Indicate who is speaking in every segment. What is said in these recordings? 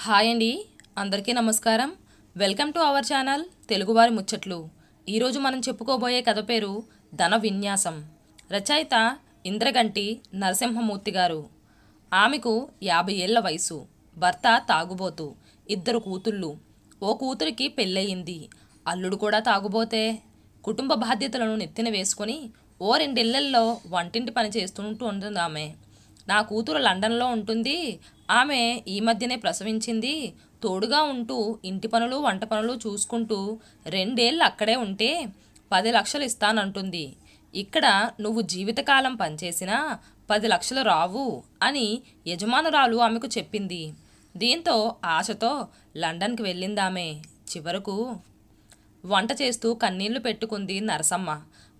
Speaker 1: Hi అండి, అందరికీ నమస్కారం. వెల్కమ్ టు అవర్ ఛానల్ తెలుగువారి ముచ్చట్లు. ఈరోజు మనం చెప్పుకోబోయే కథ పేరు ధన విన్యాసం. రచయిత ఇంద్రగంటి నరసింహమూర్తి గారు. ఆమెకు 50 ఏళ్ల వయసు. భర్త తాగుబోతు. 2 కూతుళ్ళు. ఓ కూతురికి పెళ్ళయింది. అల్లుడు కూడా తాగుబోతే. కుటుంబ బాధ్యతలను నెత్తిన వేసుకొని ఓ 2 ఇళ్లల్లో వంటింటి పని చేస్తుంటూ ఉంటుంది ఆమె. నా కూతురు లండన్లో ఉంటుంది. ఆమె ఈ మధ్యనే ప్రసవించింది. తోడుగా ఉంటూ ఇంటి పనులు వంట పనులు చూసుకుంటూ 2 ఏళ్ళు అక్కడే ఉంటే 10 లక్షలు ఇస్తానంటుంది. ఇక్కడ నువ్వు జీవితకాలం పనిచేసినా 10 లక్షలు రావు అని యజమానురాలు ఆమెకు చెప్పింది. దీంతో ఆశతో లండన్కి వెళ్ళిందామె. చివరకు వంట చేస్తూ కన్నీళ్లు పెట్టుకుంది నరసమ్మ.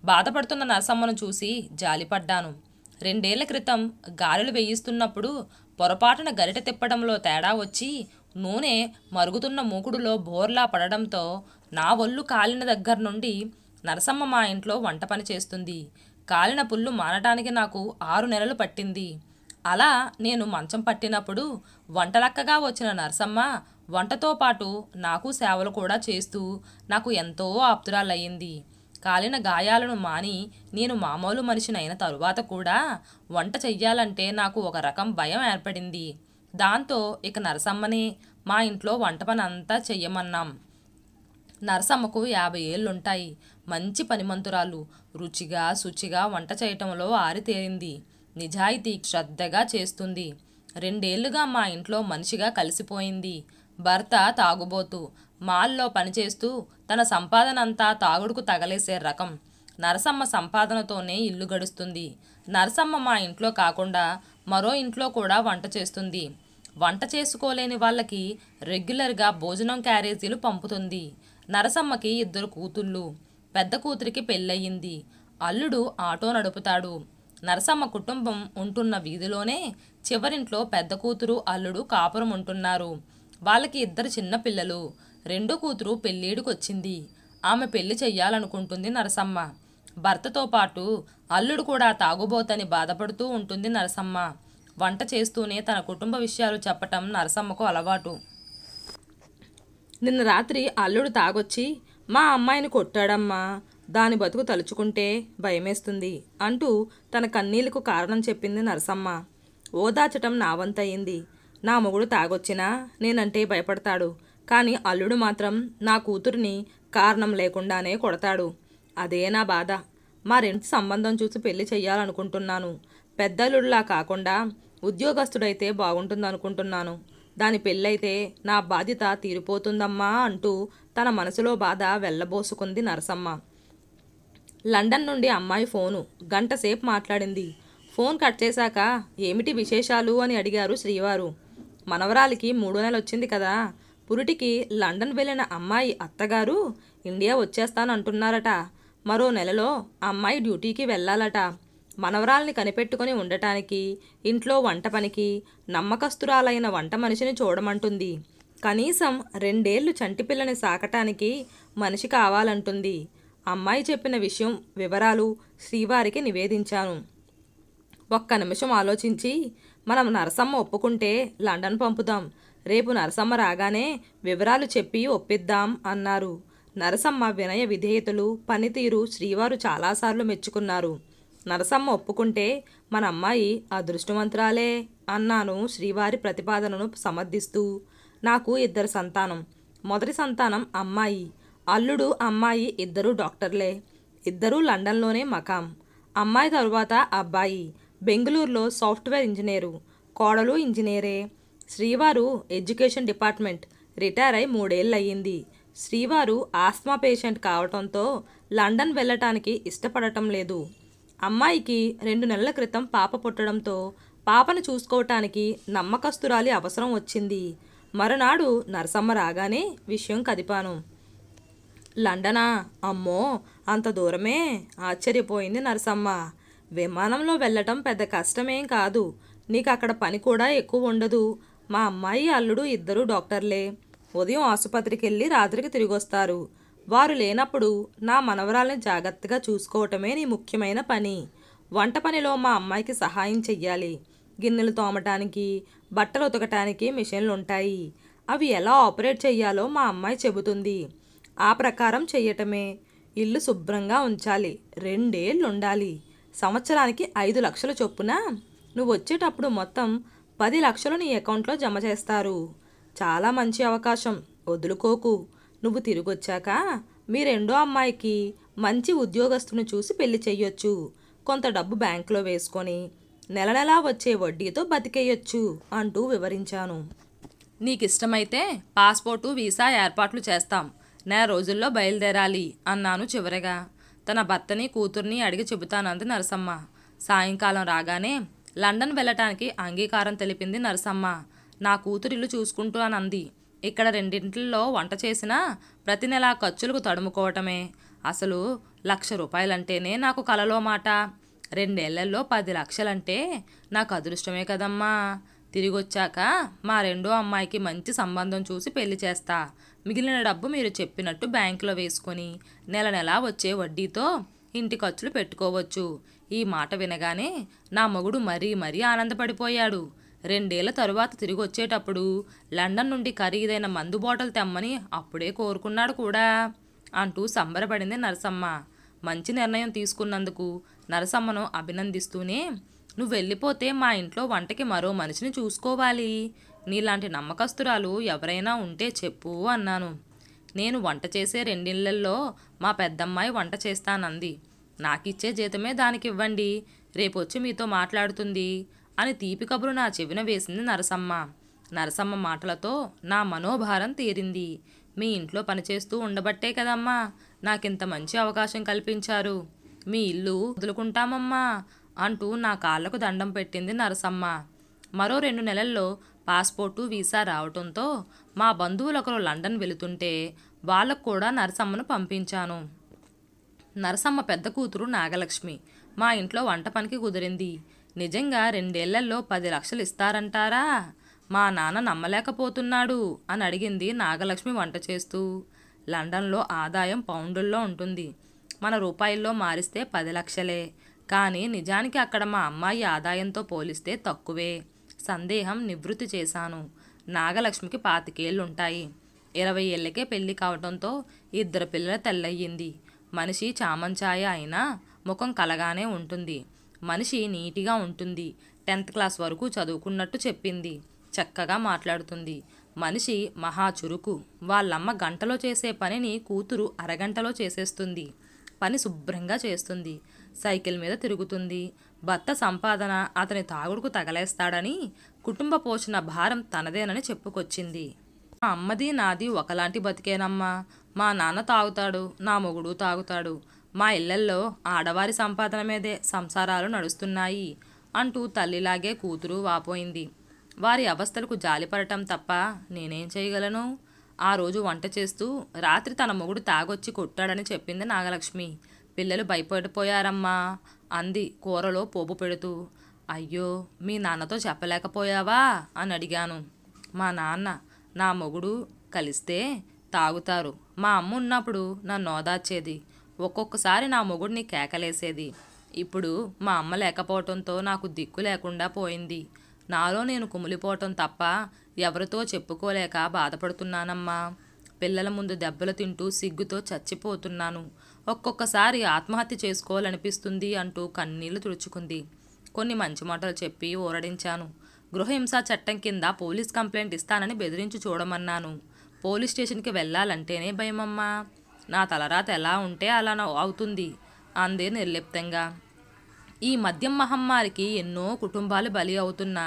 Speaker 1: బాధపడుతున్న నరసమ్మను చూసి జాలిపడ్డాను. 2 ఏళ్ల క్రితం గారెలు వేయిస్తున్నప్పుడు పొరపాటున గరిటె తిప్పడంలో తేడా వచ్చి నూనె మరుగుతున్న మూకుడులో బోర్లా పడడంతో నా ఒళ్ళు కాలిన దగ్గర నుండి నరసమ్మ మా ఇంట్లో వంట పని చేస్తుంది. కాలిన పుల్లు మానటానికి నాకు 6 నెలలు పట్టింది. అలా నేను మంచం పట్టినప్పుడు వంటలక్కగా వచ్చిన నరసమ్మ వంటతో పాటు నాకు సేవలు కూడా చేస్తూ నాకు ఎంతో ఆప్తురాలయ్యింది. కాలిన గాయాలను మాని నేను మామూలు మనిషినైన తరువాత కూడా వంట చెయ్యాలంటే నాకు ఒక రకం భయం ఏర్పడింది. దాంతో ఇక నరసమ్మనే మా ఇంట్లో వంట పని అంతా చెయ్యమన్నాం. నరసమ్మకు 50 ఏళ్ళుంటాయి. మంచి పనిమంతురాలు. రుచిగా శుచిగా వంట చేయటంలో ఆరితేరింది. నిజాయితీ శ్రద్ధగా చేస్తుంది. 2 ఏళ్లుగా మా ఇంట్లో మనిషిగా కలిసిపోయింది. భర్త తాగుబోతు. మాల్లో పనిచేస్తూ తన సంపాదనంతా తాగుడుకు తగలేసే రకం. నరసమ్మ సంపాదనతోనే ఇల్లు గడుస్తుంది. నరసమ్మ మా ఇంట్లో కాకుండా మరో ఇంట్లో కూడా వంట చేస్తుంది. వంట చేసుకోలేని వాళ్ళకి రెగ్యులర్గా భోజనం క్యారేజీలు పంపుతుంది. నరసమ్మకి 2 కూతుళ్ళు. పెద్ద కూతురికి పెళ్ళయింది. అల్లుడు ఆటో నడుపుతాడు. నరసమ్మ కుటుంబం ఉంటున్న వీధిలోనే చివరింట్లో పెద్ద కూతురు అల్లుడు కాపురం ఉంటున్నారు. వాళ్ళకి 2 చిన్న పిల్లలు. 2 కూతురు పెళ్ళిడికొచ్చింది. ఆమె పెళ్లి చెయ్యాలనుకుంటుంది నరసమ్మ. భర్తతో పాటు అల్లుడు కూడా తాగుబోతని బాధపడుతూ ఉంటుంది నరసమ్మ. వంట చేస్తూనే తన కుటుంబ విషయాలు చెప్పటం నరసమ్మకు అలవాటు. నిన్న రాత్రి అల్లుడు తాగొచ్చి మా అమ్మాయిని కొట్టాడమ్మా, దాని బతుకు తలుచుకుంటే భయమేస్తుంది అంటూ తన కన్నీళ్లకు కారణం చెప్పింది నరసమ్మ. ఓదార్చటం నా వంతయింది. నా మొగుడు తాగొచ్చినా నేనంటే భయపడతాడు. కానీ అల్లుడు మాత్రం నా కూతురిని కారణం లేకుండానే కొడతాడు. అదే నా బాధ. మా రెంటి సంబంధం చూసి పెళ్లి చెయ్యాలనుకుంటున్నాను. పెద్దల్లుడులా కాకుండా ఉద్యోగస్తుడైతే బాగుంటుందనుకుంటున్నాను. దాని పెళ్ళైతే నా బాధ్యత తీరిపోతుందమ్మా అంటూ తన మనసులో బాధ వెళ్ళబోసుకుంది నరసమ్మ. లండన్ నుండి అమ్మాయి ఫోను. 1 గంట సేపు మాట్లాడింది. ఫోన్ కట్ చేశాక ఏమిటి విశేషాలు అని అడిగారు శ్రీవారు. మనవరాలికి 3వ నెల వచ్చింది కదా. పురిటికి లండన్ వెళ్ళిన అమ్మాయి అత్తగారు ఇండియా వచ్చేస్తానంటున్నారట. మరో నెలలో అమ్మాయి డ్యూటీకి వెళ్ళాలట. మనవరాల్ని కనిపెట్టుకుని ఉండటానికి ఇంట్లో వంట పనికి నమ్మకస్తురాలైన వంట మనిషిని చూడమంటుంది. కనీసం 2 ఏళ్ళు చంటిపిల్లని సాకటానికి మనిషి కావాలంటుంది. అమ్మాయి చెప్పిన విషయం వివరాలు శ్రీవారికి నివేదించాను. 1 నిమిషం ఆలోచించి మనం నరసమ్మ ఒప్పుకుంటే లండన్ పంపుదాం. రేపు నరసమ్మ రాగానే వివరాలు చెప్పి ఒప్పిద్దాం అన్నారు. నరసమ్మ వినయ విధేయతలు పనితీరు శ్రీవారు చాలాసార్లు మెచ్చుకున్నారు. నరసమ్మ ఒప్పుకుంటే మన అమ్మాయి అదృష్టవంతురాలే అన్నాను శ్రీవారి ప్రతిపాదనను సమర్థిస్తూ. నాకు 2 సంతానం. మొదటి సంతానం అమ్మాయి. అల్లుడు అమ్మాయి 2 డాక్టర్లే. 2 లండన్లోనే మకాం. అమ్మాయి తరువాత అబ్బాయి బెంగళూరులో సాఫ్ట్వేర్ ఇంజనీరు. కోడలు ఇంజనీరే. శ్రీవారు ఎడ్యుకేషన్ డిపార్ట్మెంట్ రిటైర్ అయి 3 ఏళ్ళు అయ్యింది. శ్రీవారు ఆస్మా పేషెంట్ కావటంతో లండన్ వెళ్ళటానికి ఇష్టపడటం లేదు. అమ్మాయికి 2 నెలల క్రితం పాప పుట్టడంతో పాపను చూసుకోవటానికి నమ్మకస్తురాలి అవసరం వచ్చింది. మరునాడు నరసమ్మ రాగానే విషయం కదిపాను. లండనా? అమ్మో, అంత దూరమే? ఆశ్చర్యపోయింది నరసమ్మ. విమానంలో వెళ్ళటం పెద్ద కష్టమేం కాదు. నీకు అక్కడ పని కూడా ఎక్కువ ఉండదు. మా అమ్మాయి అల్లుడు 2 డాక్టర్లే. ఉదయం ఆసుపత్రికి వెళ్ళి రాత్రికి తిరిగొస్తారు. వారు లేనప్పుడు నా మనవరాల్ని జాగ్రత్తగా చూసుకోవటమే నీ ముఖ్యమైన పని. వంట పనిలో మా అమ్మాయికి సహాయం చెయ్యాలి. గిన్నెలు తోమటానికి బట్టలు ఉతకటానికి మిషన్లు ఉంటాయి. అవి ఎలా ఆపరేట్ చెయ్యాలో మా అమ్మాయి చెబుతుంది. ఆ ప్రకారం చెయ్యటమే. ఇల్లు శుభ్రంగా ఉంచాలి. 2 ఏళ్ళు ఉండాలి. సంవత్సరానికి 5 లక్షల చొప్పున. నువ్వు వచ్చేటప్పుడు మొత్తం 10 లక్షలు నీ అకౌంట్లో జమ చేస్తారు. చాలా మంచి అవకాశం, వదులుకోకు. నువ్వు తిరిగొచ్చాక మీ రెండో అమ్మాయికి మంచి ఉద్యోగస్తుని చూసి పెళ్లి చెయ్యొచ్చు. కొంత డబ్బు బ్యాంకులో వేసుకొని నెల నెలా వచ్చే వడ్డీతో బతికేయొచ్చు అంటూ వివరించాను. నీకిష్టమైతే పాస్పోర్టు వీసా ఏర్పాట్లు చేస్తాం. నెల రోజుల్లో బయలుదేరాలి అన్నాను చివరగా. తన భర్తని కూతుర్ని అడిగి చెబుతానంది నరసమ్మ. సాయంకాలం రాగానే లండన్ వెళ్ళటానికి అంగీకారం తెలిపింది నరసమ్మ. నా కూతురిల్లు చూసుకుంటానంది. ఇక్కడ 2 ఇంట్లో వంట చేసినా ప్రతి నెలా ఖర్చులకు తడుముకోవటమే. అసలు 1,00,000 రూపాయలంటేనే నాకు కలలో మాట. 2 ఏళ్లలో 10 లక్షలంటే నాకు అదృష్టమే కదమ్మా. తిరిగొచ్చాక మా రెండో అమ్మాయికి మంచి సంబంధం చూసి పెళ్లి చేస్తా. మిగిలిన డబ్బు మీరు చెప్పినట్టు బ్యాంకులో వేసుకొని నెల నెలా వచ్చే వడ్డీతో ఇంటి ఖర్చులు పెట్టుకోవచ్చు. ఈ మాట వినగానే నా మొగుడు మరీ మరీ ఆనందపడిపోయాడు. 2 ఏళ్ల తరువాత తిరిగి వచ్చేటప్పుడు లండన్ నుండి ఖరీదైన మందు బాటలు తెమ్మని అప్పుడే కోరుకున్నాడు కూడా అంటూ సంబరపడింది నరసమ్మ. మంచి నిర్ణయం తీసుకున్నందుకు నరసమ్మను అభినందిస్తూనే, నువ్వు వెళ్ళిపోతే మా ఇంట్లో వంటకి మరో మనిషిని చూసుకోవాలి. నీలాంటి నమ్మకస్తురాలు ఎవరైనా ఉంటే చెప్పు అన్నాను. నేను వంట చేసే 2 ఇళ్లల్లో మా పెద్దమ్మాయి వంట చేస్తానంది. నాకిచ్చే జీతమే దానికివ్వండి. రేపొచ్చి మీతో మాట్లాడుతుంది అని తీపి కబురు నా చెవిన వేసింది నరసమ్మ. నరసమ్మ మాటలతో నా మనోభారం తీరింది. మీ ఇంట్లో పనిచేస్తూ ఉండబట్టే కదమ్మా నాకింత మంచి అవకాశం కల్పించారు. మీ ఇల్లు వదులుకుంటామమ్మా అంటూ నా కాళ్లకు దండం పెట్టింది నరసమ్మ. మరో 2 నెలల్లో పాస్పోర్టు వీసా రావటంతో మా బంధువులొకరు లండన్ వెళుతుంటే వాళ్ళకు కూడా నరసమ్మను పంపించాను. నరసమ్మ పెద్ద కూతురు నాగలక్ష్మి మా ఇంట్లో వంట పనికి కుదిరింది. నిజంగా 2 ఏళ్లలో 10 లక్షలు ఇస్తారంటారా? మా నాన్న నమ్మలేకపోతున్నాడు అని అడిగింది నాగలక్ష్మి వంట చేస్తూ. లండన్లో ఆదాయం పౌండుల్లో ఉంటుంది. మన రూపాయల్లో మారిస్తే 10 లక్షలే. కానీ నిజానికి అక్కడ మా అమ్మాయి ఆదాయంతో పోలిస్తే తక్కువే. సందేహం నివృత్తి చేశాను. నాగలక్ష్మికి 25 ఏళ్లుంటాయి. 20 ఏళ్లకే పెళ్లి కావడంతో 2 పిల్లల తెల్లయ్యింది. మనిషి చామంచాయ అయినా ముఖం కలగానే ఉంటుంది. మనిషి నీటిగా ఉంటుంది. 10th క్లాస్ వరకు చదువుకున్నట్టు చెప్పింది. చక్కగా మాట్లాడుతుంది. మనిషి మహా చురుకు. వాళ్ళమ్మ గంటలో చేసే పనిని కూతురు అరగంటలో చేసేస్తుంది. పని శుభ్రంగా చేస్తుంది. సైకిల్ మీద తిరుగుతుంది. భర్త సంపాదన అతని తాగుడుకు తగలేస్తాడని కుటుంబ పోషణ భారం తనదేనని చెప్పుకొచ్చింది. మా అమ్మది నాది ఒకలాంటి బతికేనమ్మా. మా నాన్న తాగుతాడు, నా మొగుడు తాగుతాడు. మా ఇళ్లల్లో ఆడవారి సంపాదన మీదే సంసారాలు నడుస్తున్నాయి అంటూ తల్లిలాగే కూతురు వాపోయింది. వారి అవస్థలకు జాలిపడటం తప్ప నేనేం చేయగలను? ఆ రోజు వంట చేస్తూ రాత్రి తన మొగుడు తాగొచ్చి కొట్టాడని చెప్పింది నాగలక్ష్మి. పిల్లలు భయపడిపోయారమ్మా అంది కూరలో పోపు పెడుతూ. అయ్యో, మీ నాన్నతో చెప్పలేకపోయావా అని అడిగాను. మా నాన్న, నా మొగుడు కలిస్తే తాగుతారు. మా అమ్మ ఉన్నప్పుడు నన్ను ఓదార్చేది. ఒక్కొక్కసారి నా మొగుడిని కేకలేసేది. ఇప్పుడు మా అమ్మ లేకపోవటంతో నాకు దిక్కు లేకుండా పోయింది. నాలో నేను కుమిలిపోవటం తప్ప ఎవరితో చెప్పుకోలేక బాధపడుతున్నానమ్మా. పిల్లల ముందు దెబ్బలు తింటూ సిగ్గుతో చచ్చిపోతున్నాను. ఒక్కొక్కసారి ఆత్మహత్య చేసుకోవాలనిపిస్తుంది అంటూ కన్నీళ్లు తుడుచుకుంది. కొన్ని మంచి మాటలు చెప్పి ఊరడించాను. గృహహింసా చట్టం కింద పోలీస్ కంప్లైంట్ ఇస్తానని బెదిరించి చూడమన్నాను. పోలీస్ స్టేషన్కి వెళ్ళాలంటేనే భయమమ్మా. నా తలరాత ఎలా ఉంటే అలా అవుతుంది అందే నిర్లిప్తంగా. ఈ మద్యం మహమ్మారికి ఎన్నో కుటుంబాలు బలి అవుతున్నా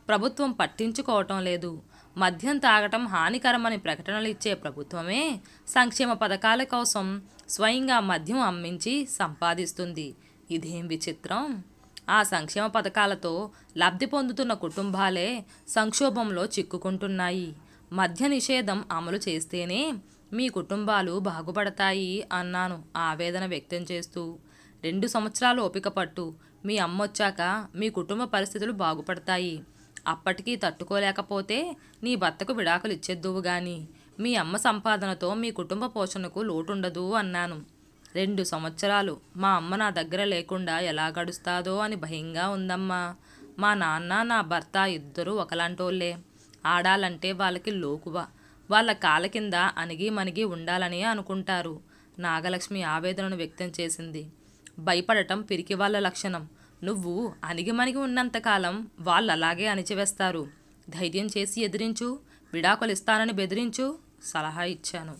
Speaker 1: ప్రభుత్వం పట్టించుకోవటం లేదు. మద్యం తాగటం హానికరమని ప్రకటనలు ఇచ్చే ప్రభుత్వమే సంక్షేమ పథకాల కోసం స్వయంగా మద్యం అమ్మించి సంపాదిస్తుంది. ఇదేం విచిత్రం! ఆ సంక్షేమ పథకాలతో లబ్ధి పొందుతున్న కుటుంబాలే సంక్షోభంలో చిక్కుకుంటున్నాయి. మద్య నిషేధం అమలు చేస్తేనే మీ కుటుంబాలు బాగుపడతాయి అన్నాను ఆవేదన వ్యక్తం చేస్తూ. 2 సంవత్సరాలు ఓపిక పట్టు. మీ అమ్మొచ్చాక మీ కుటుంబ పరిస్థితులు బాగుపడతాయి. అప్పటికీ తట్టుకోలేకపోతే నీ భర్తకు విడాకులు ఇచ్చేద్దువు గాని మీ అమ్మ సంపాదనతో మీ కుటుంబ పోషణకు లోటుండదు అన్నాను. 2 సంవత్సరాలు మా అమ్మ నా దగ్గర లేకుండా ఎలా గడుస్తాదో అని భయంగా ఉందమ్మా. మా నాన్న, నా భర్త ఇద్దరూ ఒకలాంటోళ్లే. ఆడాలంటే వాళ్ళకి లోకువ. వాళ్ళ కాళ్ళ కింద అణిగి మణిగి ఉండాలని అనుకుంటారు. నాగలక్ష్మి ఆవేదనను వ్యక్తం చేసింది. భయపడటం పిరికి వాళ్ళ లక్షణం. నువ్వు అణిగిమణిగి ఉన్నంతకాలం వాళ్ళు అలాగే అణిచివేస్తారు. ధైర్యం చేసి ఎదిరించు, విడాకులు ఇస్తానని బెదిరించు సలహా ఇచ్చాను.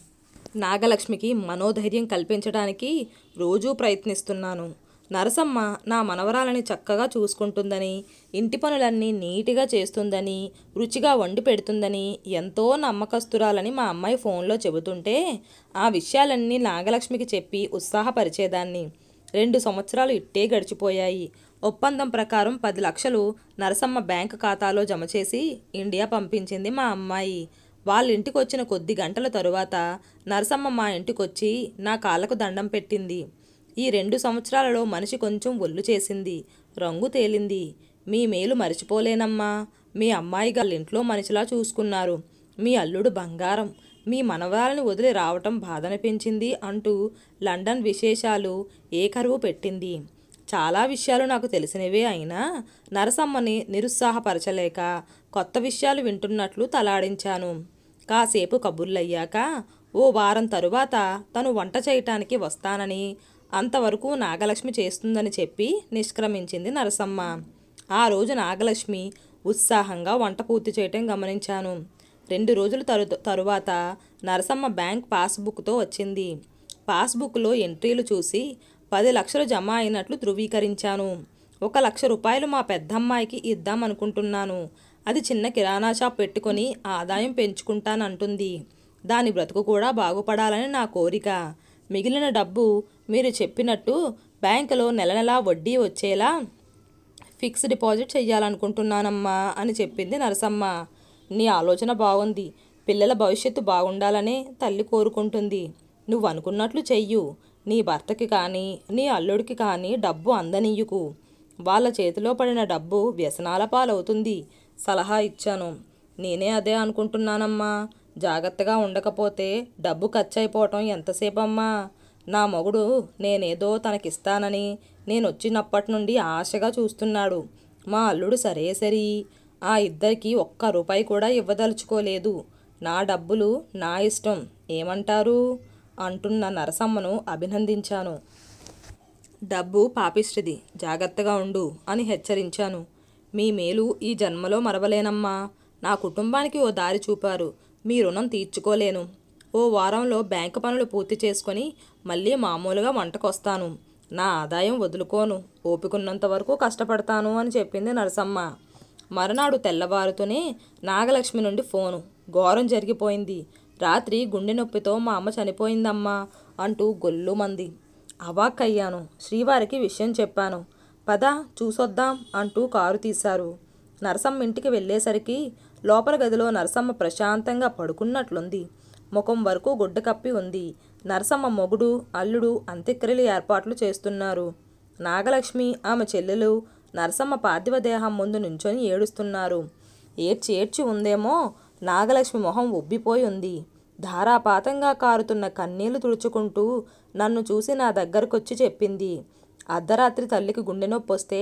Speaker 1: నాగలక్ష్మికి మనోధైర్యం కల్పించడానికి రోజూ ప్రయత్నిస్తున్నాను. నరసమ్మ నా మనవరాలని చక్కగా చూసుకుంటుందని, ఇంటి పనులన్నీ నీట్గా చేస్తుందని, రుచిగా వండి పెడుతుందని ఎంతో నమ్మకస్తురాలని మా అమ్మాయి ఫోన్లో చెబుతుంటే ఆ విషయాలన్నీ నాగలక్ష్మికి చెప్పి ఉత్సాహపరిచేదాన్ని. 2 సంవత్సరాలు ఇట్టే గడిచిపోయాయి. ఒప్పందం ప్రకారం 10 లక్షలు నరసమ్మ బ్యాంకు ఖాతాలో జమ చేసి ఇండియా పంపించింది మా అమ్మాయి. వాళ్ళ ఇంటికి వచ్చిన కొద్ది గంటల తరువాత నరసమ్మ మా ఇంటికొచ్చి నా కాళ్ళకు దండం పెట్టింది. ఈ 2 సంవత్సరాలలో మనిషి కొంచెం ఒళ్ళు చేసింది, రంగు తేలింది. మీ మేలు మరిచిపోలేనమ్మా. మీ అమ్మాయి గాళ్ళ ఇంట్లో మనిషిలా చూసుకున్నారు. మీ అల్లుడు బంగారం. మీ మనవరాలని వదిలి రావటం బాధనిపించింది అంటూ లండన్ విశేషాలు ఏకరువు పెట్టింది. చాలా విషయాలు నాకు తెలిసినవే అయినా నరసమ్మని నిరుత్సాహపరచలేక కొత్త విషయాలు వింటున్నట్లు తలాడించాను. కాసేపు కబుర్లయ్యాక ఓ వారం తరువాత తను వంట చేయటానికి వస్తానని, అంతవరకు నాగలక్ష్మి చేస్తుందని చెప్పి నిష్క్రమించింది నరసమ్మ. ఆ రోజు నాగలక్ష్మి ఉత్సాహంగా వంట పూర్తి చేయటం గమనించాను. 2 రోజుల తరువాత నరసమ్మ బ్యాంక్ పాస్బుక్తో వచ్చింది. పాస్బుక్లో ఎంట్రీలు చూసి 10 లక్షలు జమ అయినట్లు ధృవీకరించాను. 1 లక్ష రూపాయలు మా పెద్దమ్మాయికి ఇద్దామనుకుంటున్నాను. అది చిన్న కిరాణా షాప్ పెట్టుకొని ఆదాయం పెంచుకుంటానంటుంది. దాని బ్రతుకు కూడా బాగుపడాలని నా కోరిక. మిగిలిన డబ్బు మీరు చెప్పినట్టు బ్యాంకులో నెల నెలా వడ్డీ వచ్చేలా ఫిక్స్ డిపాజిట్ చెయ్యాలనుకుంటున్నానమ్మా అని చెప్పింది నరసమ్మ. నీ ఆలోచన బాగుంది. పిల్లల భవిష్యత్తు బాగుండాలనే తల్లి కోరుకుంటుంది. నువ్వు అనుకున్నట్లు చెయ్యు. నీ భర్తకి కానీ నీ అల్లుడికి కానీ డబ్బు అందనీయుకు. వాళ్ళ చేతిలో పడిన డబ్బు వ్యసనాల పాలవుతుంది సలహా ఇచ్చాను. నేనే అదే అనుకుంటున్నానమ్మా. జాగ్రత్తగా ఉండకపోతే డబ్బు ఖర్చయిపోవటం ఎంతసేపమ్మా. నా మొగుడు నేనేదో తనకిస్తానని నేనొచ్చినప్పటి నుండి ఆశగా చూస్తున్నాడు. మా అల్లుడు సరే సరి. ఆ ఇద్దరికి 1 రూపాయి కూడా ఇవ్వదలుచుకోలేదు. నా డబ్బులు నా ఇష్టం, ఏమంటారు అంటున్న నరసమ్మను అభినందించాను. డబ్బు పాపిష్టిది, జాగ్రత్తగా ఉండు అని హెచ్చరించాను. మీ మేలు ఈ జన్మలో మరవలేనమ్మా. నా కుటుంబానికి ఓ దారి చూపారు. మీ రుణం తీర్చుకోలేను. ఓ వారంలో బ్యాంకు పనులు పూర్తి చేసుకొని మళ్ళీ మామూలుగా వంటకొస్తాను. నా ఆదాయం వదులుకోను. ఓపికన్నంత వరకు కష్టపడతాను అని చెప్పింది నరసమ్మ. మరునాడు తెల్లవారుతూనే నాగలక్ష్మి నుండి ఫోను. ఘోరం జరిగిపోయింది. రాత్రి గుండె నొప్పితో మా అమ్మ చనిపోయిందమ్మా అంటూ గొల్లుమంది. అవాక్కయ్యాను. శ్రీవారికి విషయం చెప్పాను. పద చూసొద్దాం అంటూ కారు తీశారు. నరసమ్మ ఇంటికి వెళ్ళేసరికి లోపల గదిలో నరసమ్మ ప్రశాంతంగా పడుకున్నట్లుంది. ముఖం వరకు గుడ్డ కప్పి ఉంది. నరసమ్మ మొగుడు, అల్లుడు అంత్యక్రియలు ఏర్పాట్లు చేస్తున్నారు. నాగలక్ష్మి, ఆమె చెల్లెలు నరసమ్మ పార్థివ దేహం ముందు నుంచొని ఏడుస్తున్నారు. ఏడ్చి ఉందేమో. నాగలక్ష్మి మొహం ఉబ్బిపోయి ఉంది. ధారాపాతంగా కారుతున్న కన్నీళ్లు తుడుచుకుంటూ నన్ను చూసి నా దగ్గరకొచ్చి చెప్పింది. అర్ధరాత్రి తల్లికి గుండె నొప్పి వస్తే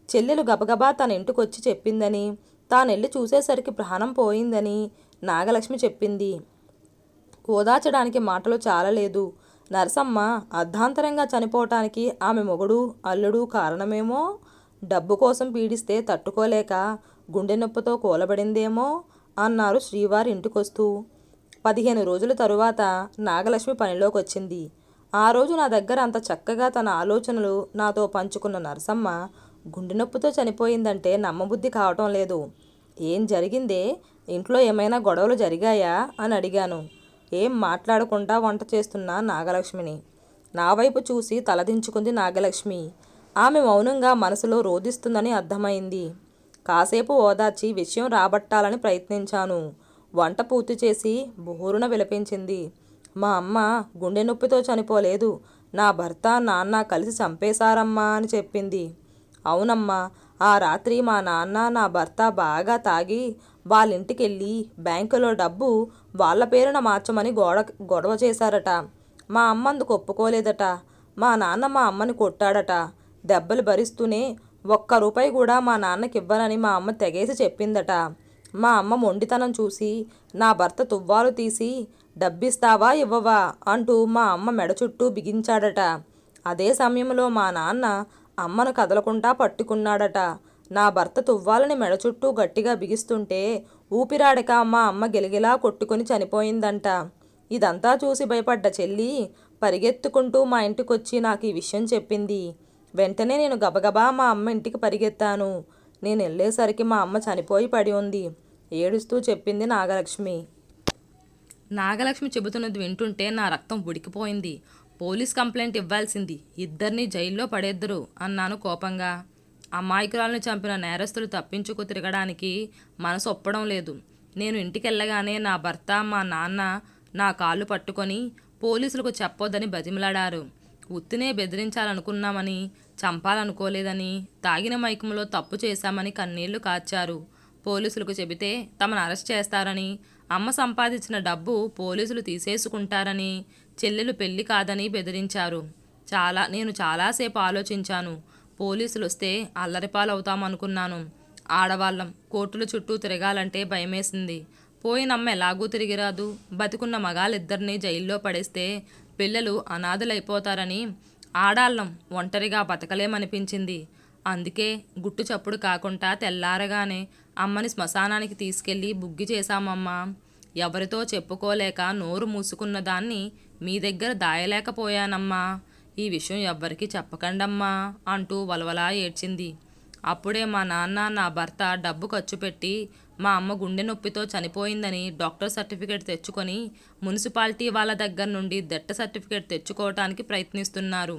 Speaker 1: చెల్లెలు గబగబా తన ఇంటికొచ్చి చెప్పిందని, తానెళ్ళి చూసేసరికి ప్రాణం పోయిందని నాగలక్ష్మి చెప్పింది. ఓదార్చడానికి మాటలు చాలలేదు. నరసమ్మ అర్ధాంతరంగా చనిపోవటానికి ఆమె మొగుడు, అల్లుడు కారణమేమో. డబ్బు కోసం పీడిస్తే తట్టుకోలేక గుండె నొప్పితో కూలబడిందేమో అన్నారు శ్రీవారి ఇంటికొస్తూ. 15 రోజుల తరువాత నాగలక్ష్మి పనిలోకొచ్చింది. ఆ రోజు నా దగ్గర అంత చక్కగా తన ఆలోచనలు నాతో పంచుకున్న నరసమ్మ గుండె నొప్పితో చనిపోయిందంటే నమ్మబుద్ధి కావటం లేదు. ఏం జరిగిందే? ఇంట్లో ఏమైనా గొడవలు జరిగాయా అని అడిగాను. ఏం మాట్లాడకుండా వంట చేస్తున్న నాగలక్ష్మిని. నా వైపు చూసి తలదించుకుంది నాగలక్ష్మి. ఆమె మౌనంగా మనసులో రోదిస్తుందని అర్థమైంది. కాసేపు ఓదార్చి విషయం రాబట్టాలని ప్రయత్నించాను. వంట పూర్తి చేసి బోరున విలపించింది. మా అమ్మ గుండె నొప్పితో చనిపోలేదు. నా భర్త, నాన్న కలిసి చంపేశారమ్మా అని చెప్పింది. అవునమ్మా, ఆ రాత్రి మా నాన్న, నా భర్త బాగా తాగి వాళ్ళింటికెళ్ళి బ్యాంకులో డబ్బు వాళ్ళ పేరున మార్చమని గొడవ చేశారట. మా అమ్మ అందుకు ఒప్పుకోలేదట. మా నాన్న మా అమ్మని కొట్టాడట. దెబ్బలు భరిస్తూనే 1 రూపాయి కూడా మా నాన్నకి ఇవ్వనని మా అమ్మ తెగేసి చెప్పిందట. మా అమ్మ మొండితనం చూసి నా భర్త తువ్వాలు తీసి డబ్బిస్తావా ఇవ్వవా అంటూ మా అమ్మ మెడ చుట్టూ బిగించాడట. అదే సమయంలో మా నాన్న అమ్మను కదలకుండా పట్టుకున్నాడట. నా భర్త తువ్వాలని మెడ చుట్టూ గట్టిగా బిగిస్తుంటే ఊపిరాడక మా అమ్మ గిలగిలా కొట్టుకుని చనిపోయిందంట. ఇదంతా చూసి భయపడ్డ చెల్లి పరిగెత్తుకుంటూ మా ఇంటికొచ్చి నాకు ఈ విషయం చెప్పింది. వెంటనే నేను గబగబా మా అమ్మ ఇంటికి పరిగెత్తాను. నేను వెళ్ళేసరికి మా అమ్మ చనిపోయి పడి ఉంది. ఏడుస్తూ చెప్పింది నాగలక్ష్మి. నాగలక్ష్మి చెబుతున్నది వింటుంటే నా రక్తం ఉడికిపోయింది. పోలీస్ కంప్లైంట్ ఇవ్వాల్సింది, ఇద్దరిని జైల్లో పడేద్దరు అన్నాను కోపంగా. అమాయకురాలను చంపిన నేరస్తులు తప్పించుకు తిరగడానికి మనసు ఒప్పడం లేదు. నేను ఇంటికెళ్ళగానే నా భర్త మా నాన్న నా కాళ్ళు పట్టుకొని పోలీసులకు చెప్పొద్దని బతిమలాడారు. ఉత్తినే బెదిరించాలనుకున్నామని, చంపాలనుకోలేదని, తాగిన మైకంలో తప్పు చేశామని కన్నీళ్లు కార్చారు. పోలీసులకు చెబితే తమను అరెస్ట్ చేస్తారని, అమ్మ సంపాదించిన డబ్బు పోలీసులు తీసేసుకుంటారని, చెల్లెలు పెళ్లి కాదని బెదిరించారు. నేను చాలాసేపు ఆలోచించాను. పోలీసులు వస్తే అల్లరిపాలవుతామనుకున్నాను. ఆడవాళ్ళం కోర్టుల చుట్టూ తిరగాలంటే భయమేసింది. పోయినమ్మ ఎలాగూ తిరిగిరాదు. బతికున్న మగాళ్ళిద్దరినీ జైల్లో పడేస్తే పిల్లలు అనాథలైపోతారని ఆడాళ్ళం ఒంటరిగా బతకలేమనిపించింది. అందుకే గుట్టు చప్పుడు కాకుండా తెల్లారగానే అమ్మని శ్మశానానికి తీసుకెళ్ళి బుగ్గి చేశామమ్మా. ఎవరితో చెప్పుకోలేక నోరు మూసుకున్న దాన్ని మీ దగ్గర దాయలేకపోయానమ్మా. ఈ విషయం ఎవ్వరికీ చెప్పకండమ్మా అంటూ వలవలా ఏడ్చింది. అప్పుడే మా నాన్న నా భర్త డబ్బు ఖర్చు పెట్టి మా అమ్మ గుండె నొప్పితో చనిపోయిందని డాక్టర్ సర్టిఫికేట్ తెచ్చుకొని మున్సిపాలిటీ వాళ్ళ దగ్గర నుండి డెత్ సర్టిఫికేట్ తెచ్చుకోవటానికి ప్రయత్నిస్తున్నారు.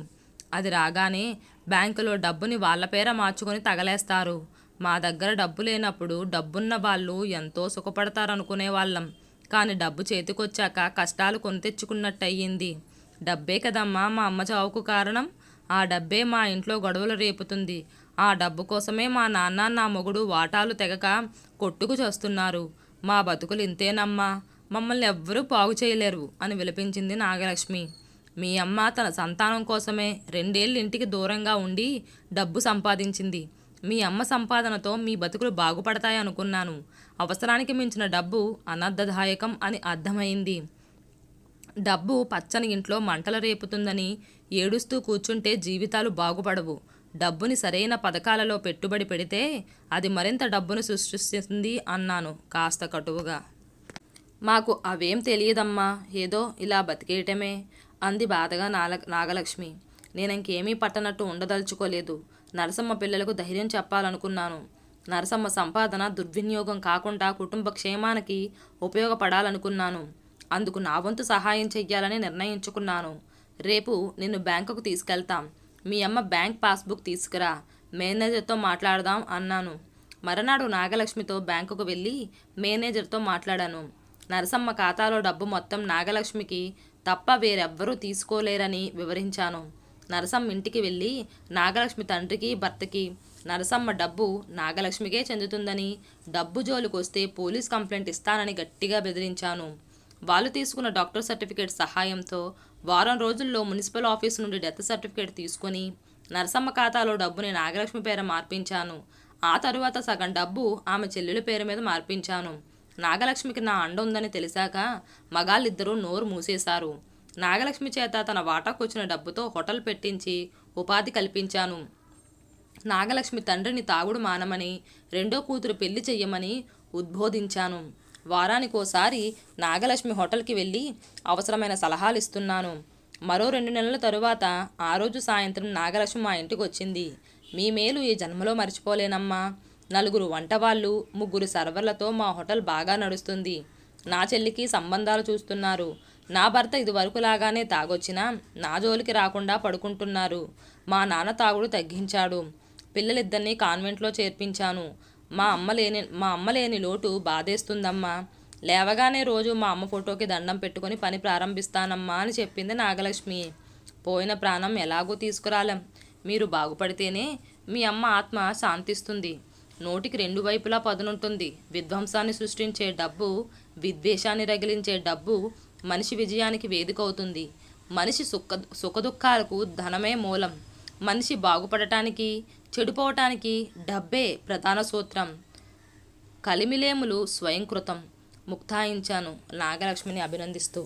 Speaker 1: అది రాగానే బ్యాంకులో డబ్బుని వాళ్ళ పేర మార్చుకొని తగలేస్తారు. మా దగ్గర డబ్బు లేనప్పుడు డబ్బున్న వాళ్ళు ఎంతో సుఖపడతారనుకునే వాళ్ళం. కానీ డబ్బు చేతికొచ్చాక కష్టాలు కొని తెచ్చుకున్నట్టు అయ్యింది. డబ్బే కదమ్మా మా అమ్మ చావుకు కారణం. ఆ డబ్బే మా ఇంట్లో గొడవలు రేపుతుంది. ఆ డబ్బు కోసమే మా నాన్న నా మొగుడు వాటాలు తెగక కొట్టుకు చేస్తున్నారు. మా బతుకులు ఇంతేనమ్మా, మమ్మల్ని ఎవ్వరూ బాగు చేయలేరు అని విలపించింది నాగలక్ష్మి. మీ అమ్మ తన సంతానం కోసమే 2 ఏళ్ళు ఇంటికి దూరంగా ఉండి డబ్బు సంపాదించింది. మీ అమ్మ సంపాదనతో మీ బతుకులు బాగుపడతాయనుకున్నాను. అవసరానికి మించిన డబ్బు అనర్థదాయకం అని అర్థమైంది. డబ్బు పచ్చని ఇంట్లో మంటలు రేపుతుందని ఏడుస్తూ కూర్చుంటే జీవితాలు బాగుపడవు. డబ్బుని సరైన పథకాలలో పెట్టుబడి పెడితే అది మరింత డబ్బును సృష్టిస్తుంది అన్నాను కాస్త కటువుగా. మాకు అవేం తెలియదమ్మా, ఏదో ఇలా బతికేయటమే అంది బాధగా నాగలక్ష్మి. నేనింకేమీ పట్టనట్టు ఉండదలుచుకోలేదు. నరసమ్మ పిల్లలకు ధైర్యం చెప్పాలనుకున్నాను. నరసమ్మ సంపాదన దుర్వినియోగం కాకుండా కుటుంబ క్షేమానికి ఉపయోగపడాలనుకున్నాను. అందుకు నా వంతు సహాయం చెయ్యాలని నిర్ణయించుకున్నాను. రేపు నిన్ను బ్యాంకుకు తీసుకెళ్తాం. మీ అమ్మ బ్యాంక్ పాస్బుక్ తీసుకురా, మేనేజర్తో మాట్లాడదాం అన్నాను. మరునాడు నాగలక్ష్మితో బ్యాంకుకు వెళ్ళి మేనేజర్తో మాట్లాడాను. నరసమ్మ ఖాతాలో డబ్బు మొత్తం నాగలక్ష్మికి తప్ప వేరెవ్వరూ తీసుకోలేరని వివరించాను. నరసమ్మ ఇంటికి వెళ్ళి నాగలక్ష్మి తండ్రికి భర్తకి నరసమ్మ డబ్బు నాగలక్ష్మికే చెందుతుందని, డబ్బు జోలికొస్తే పోలీస్ కంప్లైంట్ ఇస్తానని గట్టిగా బెదిరించాను. వాళ్ళు తీసుకున్న డాక్టర్ సర్టిఫికేట్ సహాయంతో వారం రోజుల్లో మున్సిపల్ ఆఫీస్ నుండి డెత్ సర్టిఫికేట్ తీసుకొని నరసమ్మ ఖాతాలో డబ్బుని నాగలక్ష్మి పేర మార్పించాను. ఆ తరువాత సగం డబ్బు ఆమె చెల్లెల పేరు మీద మార్పించాను. నాగలక్ష్మికి నా అండ ఉందని తెలిసాక మగాళ్ళిద్దరూ నోరు మూసేశారు. నాగలక్ష్మి చేత తన వాటాకొచ్చిన డబ్బుతో హోటల్ పెట్టించి ఉపాధి కల్పించాను. నాగలక్ష్మి తండ్రిని తాగుడు మానమని, 2వ కూతురు పెళ్లి చెయ్యమని ఉద్బోధించాను. వారానికోసారి నాగలక్ష్మి హోటల్కి వెళ్ళి అవసరమైన సలహాలు ఇస్తున్నాను. మరో 2 నెలల తరువాత ఆ రోజు సాయంత్రం నాగలక్ష్మి మా ఇంటికి వచ్చింది. మీ మేలు ఈ జన్మలో మర్చిపోలేనమ్మా. 4 వంటవాళ్ళు, 3 సర్వర్లతో మా హోటల్ బాగా నడుస్తుంది. నా చెల్లికి సంబంధాలు చూస్తున్నారు. నా భర్త ఇదివరకులాగానే తాగొచ్చినా నా జోలికి రాకుండా పడుకుంటున్నారు. మా నాన్న తాగుడు తగ్గించాడు. పిల్లలిద్దరినీ కాన్వెంట్లో చేర్పించాను. మా అమ్మ లేని లోటు బాధేస్తుందమ్మా. లేవగానే రోజు మా అమ్మ ఫోటోకి దండం పెట్టుకొని పని ప్రారంభిస్తానమ్మా అని చెప్పింది నాగలక్ష్మి. పోయిన ప్రాణం ఎలాగూ తీసుకురాలేం. మీరు బాగుపడితేనే మీ అమ్మ ఆత్మ శాంతిస్తుంది. నోటికి 2 వైపులా పదునుంటుంది. విధ్వంసాన్ని సృష్టించే డబ్బు, విద్వేషాన్ని రగిలించే డబ్బు మనిషి విజయానికి వేదికవుతుంది. మనిషి సుఖదుఖాలకు ధనమే మూలం. మనిషి బాగుపడటానికి, చెడిపోవటానికి డబ్బే ప్రధాన సూత్రం. కలిమిలేములు స్వయంకృతం ముక్తాయించాను నాగలక్ష్మిని అభినందిస్తూ.